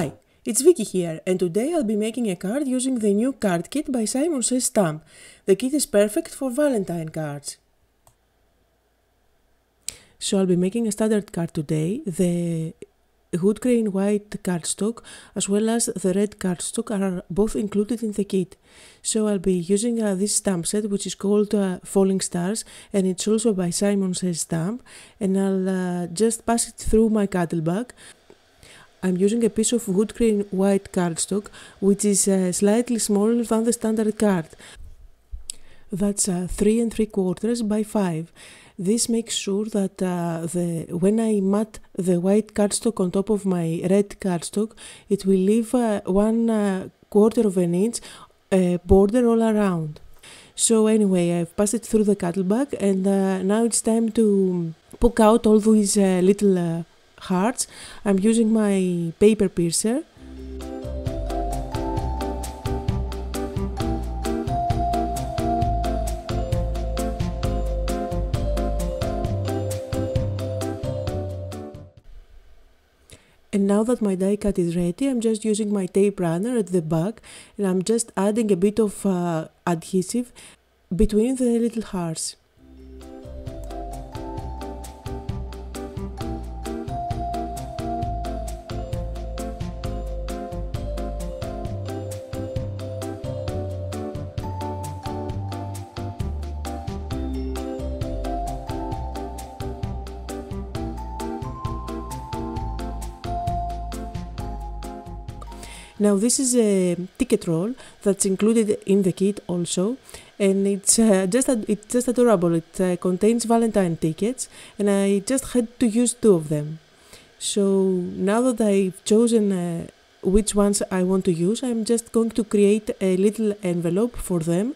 Hi, it's Vicky here, and today I'll be making a card using the new card kit by SSS Stamp. The kit is perfect for Valentine cards. So I'll be making a standard card today. The wood grain white cardstock as well as the red cardstock are both included in the kit. So I'll be using this stamp set, which is called Falling Stars, and it's also by Simon Says Stamp, and I'll just pass it through my cuttle bag. I'm using a piece of wood grain white cardstock, which is slightly smaller than the standard card. That's 3 3/4 by 5. This makes sure that when I mat the white cardstock on top of my red cardstock, it will leave 1/4 of an inch border all around. So anyway, I've passed it through the cuttle bag, and now it's time to poke out all these little hearts. I'm using my paper piercer. And now that my die cut is ready, I'm just using my tape runner at the back, and I'm just adding a bit of adhesive between the little hearts. Now this is a ticket roll that's included in the kit also, and it's just adorable. It contains Valentine tickets, and I just had to use 2 of them. So now that I've chosen which ones I want to use, I'm just going to create a little envelope for them,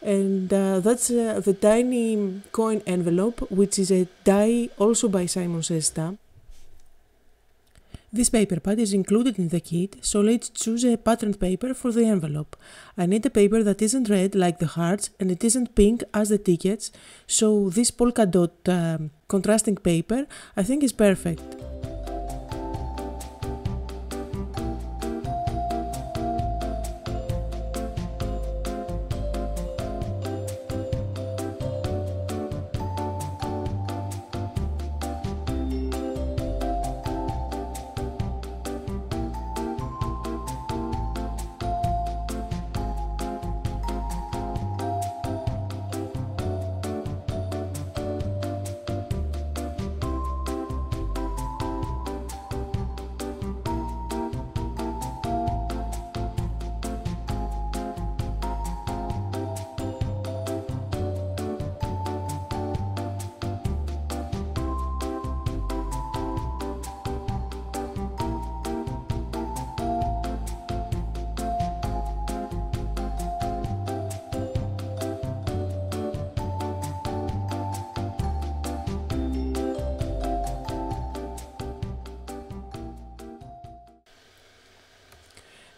and that's the tiny coin envelope, which is a die also by Simon Says Stamp. This paper pad is included in the kit, so let's choose a patterned paper for the envelope. I need a paper that isn't red like the hearts and it isn't pink as the tickets, so this polka dot contrasting paper I think is perfect.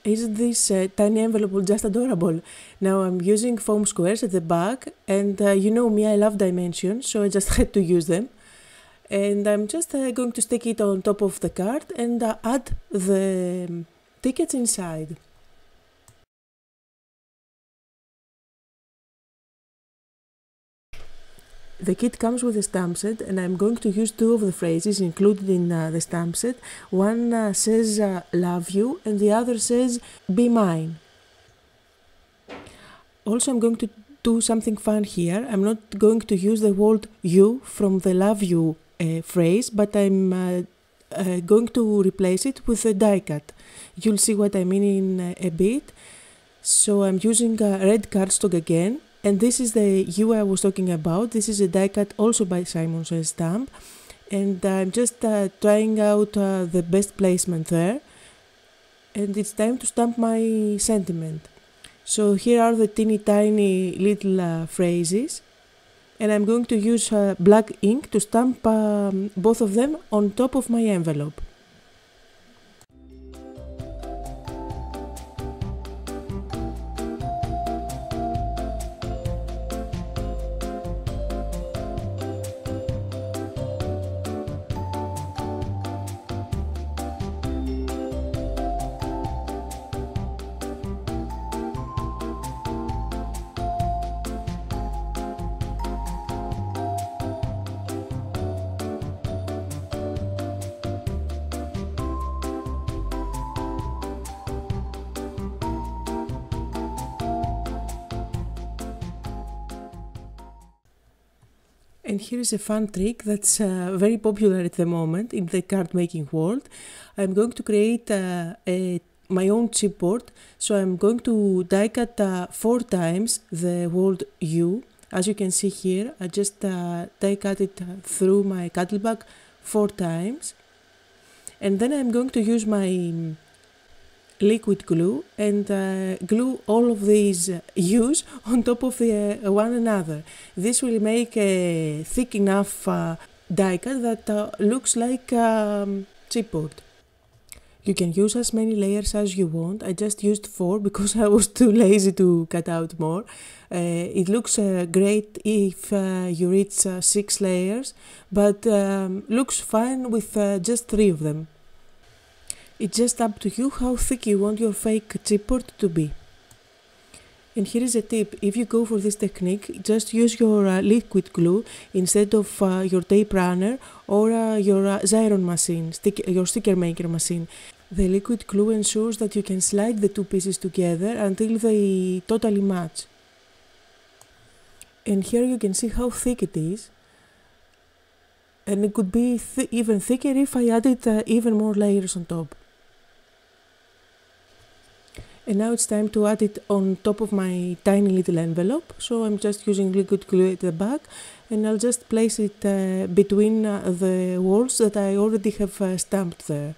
Isn't this tiny envelope just adorable? Now I'm using foam squares at the back, and you know me, I love dimensions, so I just had to use them. And I'm just going to stick it on top of the card and add the tickets inside. The kit comes with a stamp set, and I'm going to use 2 of the phrases included in the stamp set. One says love you, and the other says be mine. Also, I'm going to do something fun here. I'm not going to use the word you from the love you phrase, but I'm going to replace it with a die cut. You'll see what I mean in a bit. So I'm using red cardstock again. And this is the U I was talking about. This is a die cut also by Simon Says Stamp. And I'm just trying out the best placement there. And it's time to stamp my sentiment. So here are the teeny tiny little phrases. And I'm going to use black ink to stamp both of them on top of my envelope. And here is a fun trick that's very popular at the moment in the card making world. I'm going to create my own chipboard, so I'm going to die cut 4 times the word U. As you can see here, I just die cut it through my cuttle bag 4 times. And then I'm going to use my liquid glue and glue all of these U's on top of one another. This will make a thick enough die cut that looks like chipboard. You can use as many layers as you want. I just used 4 because I was too lazy to cut out more. It looks great if you reach 6 layers, but looks fine with just 3 of them. It's just up to you how thick you want your fake chipboard to be. And here is a tip: if you go for this technique, just use your liquid glue instead of your tape runner or your Xyron machine, your sticker maker machine. The liquid glue ensures that you can slide the 2 pieces together until they totally match. And here you can see how thick it is. And it could be even thicker if I added even more layers on top. And now it's time to add it on top of my tiny little envelope. So I'm just using liquid glue at the back, and I'll just place it between the walls that I already have stamped there.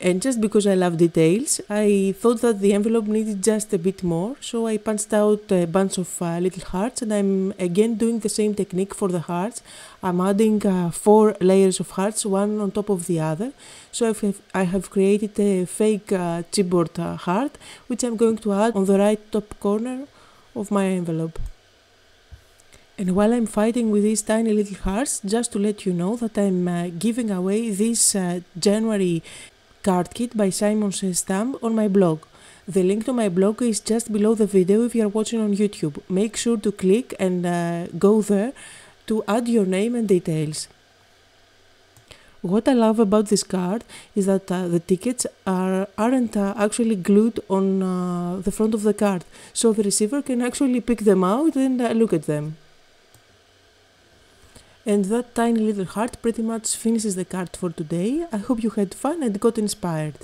And just because I love details, I thought that the envelope needed just a bit more, so I punched out a bunch of little hearts, and I'm again doing the same technique for the hearts. I'm adding 4 layers of hearts, one on top of the other. So I have created a fake chipboard heart, which I'm going to add on the right top corner of my envelope. And while I'm fighting with these tiny little hearts, just to let you know that I'm giving away this January Card Kit by SSS Stamp on my blog. The link to my blog is just below the video if you are watching on YouTube. Make sure to click and go there to add your name and details. What I love about this card is that the tickets aren't actually glued on the front of the card, so the receiver can actually pick them out and look at them. And that tiny little heart pretty much finishes the card for today. I hope you had fun and got inspired.